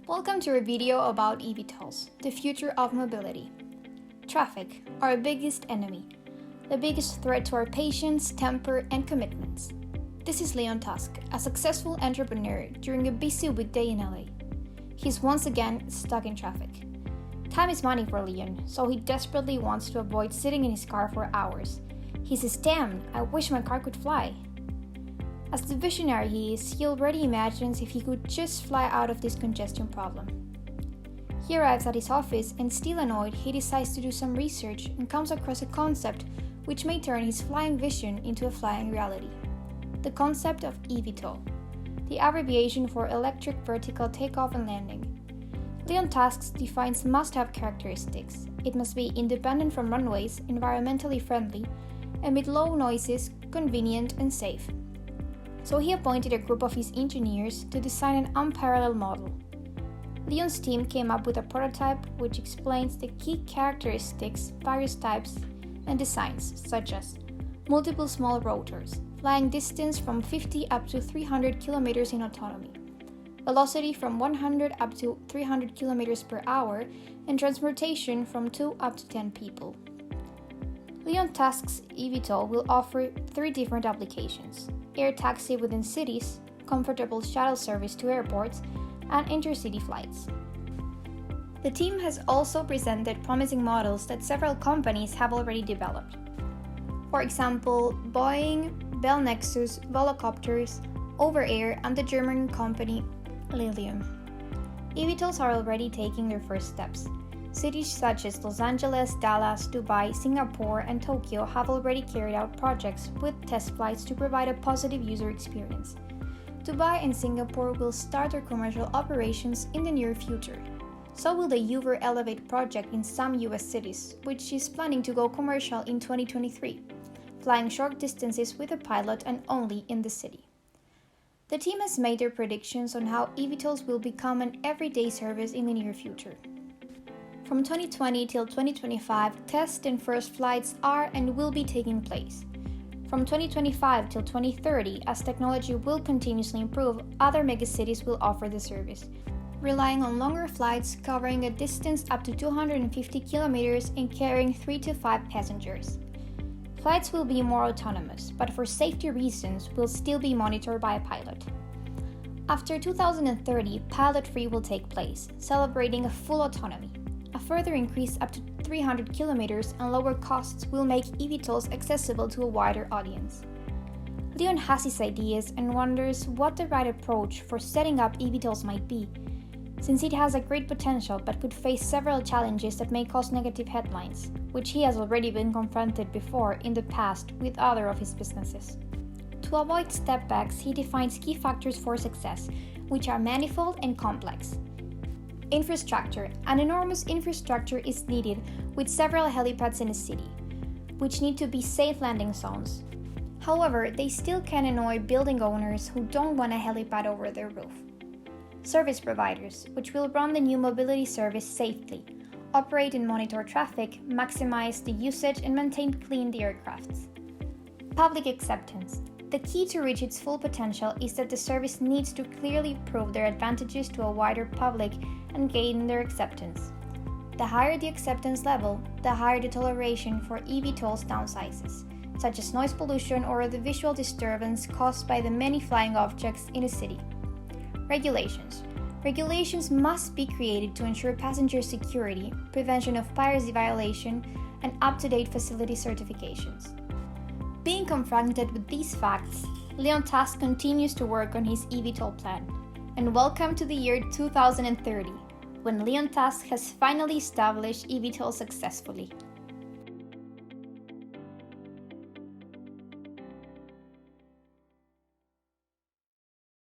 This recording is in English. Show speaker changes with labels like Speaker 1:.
Speaker 1: Welcome to a video about E-VTOLs, the future of mobility. Traffic, our biggest enemy, the biggest threat to our patience, temper, and commitments. This is Leon Tusk, a successful entrepreneur during a busy weekday in LA. He's once again stuck in traffic. Time is money for Leon, so he desperately wants to avoid sitting in his car for hours. He says, "Damn, I wish my car could fly." As the visionary he is, he already imagines if he could just fly out of this congestion problem. He arrives at his office and, still annoyed, he decides to do some research and comes across a concept which may turn his flying vision into a flying reality. The concept of E-VTOL, the abbreviation for Electric Vertical Takeoff and Landing. Leon Tusk defines must-have characteristics. It must be independent from runways, environmentally friendly, emit low noises, convenient and safe. So he appointed a group of his engineers to design an unparalleled model. Leon's team came up with a prototype which explains the key characteristics, various types, and designs, such as multiple small rotors, flying distance from 50 up to 300 kilometers in autonomy, velocity from 100 up to 300 kilometers per hour, and transportation from 2 up to 10 people. Leon Tusk's E-VTOL will offer 3 different applications: air taxi within cities, comfortable shuttle service to airports, and intercity flights. The team has also presented promising models that several companies have already developed. For example, Boeing, Bell Nexus, Volocopters, Overair, and the German company Lilium. E-VTOLs are already taking their first steps. Cities such as Los Angeles, Dallas, Dubai, Singapore, and Tokyo have already carried out projects with test flights to provide a positive user experience. Dubai and Singapore will start their commercial operations in the near future. So will the Uber Elevate project in some US cities, which is planning to go commercial in 2023, flying short distances with a pilot and only in the city. The team has made their predictions on how E-VTOLs will become an everyday service in the near future. From 2020 till 2025, test and first flights are and will be taking place. From 2025 till 2030, as technology will continuously improve, other megacities will offer the service, relying on longer flights covering a distance up to 250 kilometers and carrying 3 to 5 passengers. Flights will be more autonomous, but for safety reasons will still be monitored by a pilot. After 2030, pilot-free will take place, celebrating a full autonomy. A further increase up to 300 kilometers and lower costs will make E-VTOLs accessible to a wider audience. Leon has his ideas and wonders what the right approach for setting up E-VTOLs might be, since it has a great potential but could face several challenges that may cause negative headlines, which he has already been confronted before in the past with other of his businesses. To avoid stepbacks, he defines key factors for success, which are manifold and complex. Infrastructure. An enormous infrastructure is needed with several helipads in a city, which need to be safe landing zones. However, they still can annoy building owners who don't want a helipad over their roof. Service providers, which will run the new mobility service safely, operate and monitor traffic, maximize the usage, and maintain clean the aircrafts. Public acceptance. The key to reach its full potential is that the service needs to clearly prove their advantages to a wider public and gain their acceptance. The higher the acceptance level, the higher the toleration for E-VTOLs downsizes, such as noise pollution or the visual disturbance caused by the many flying objects in a city. Regulations. Regulations must be created to ensure passenger security, prevention of piracy violation, and up-to-date facility certifications. Being confronted with these facts, Leon Tusk continues to work on his E-VTOL plan. And welcome to the year 2030, when Leon Tusk has finally established E-VTOL successfully.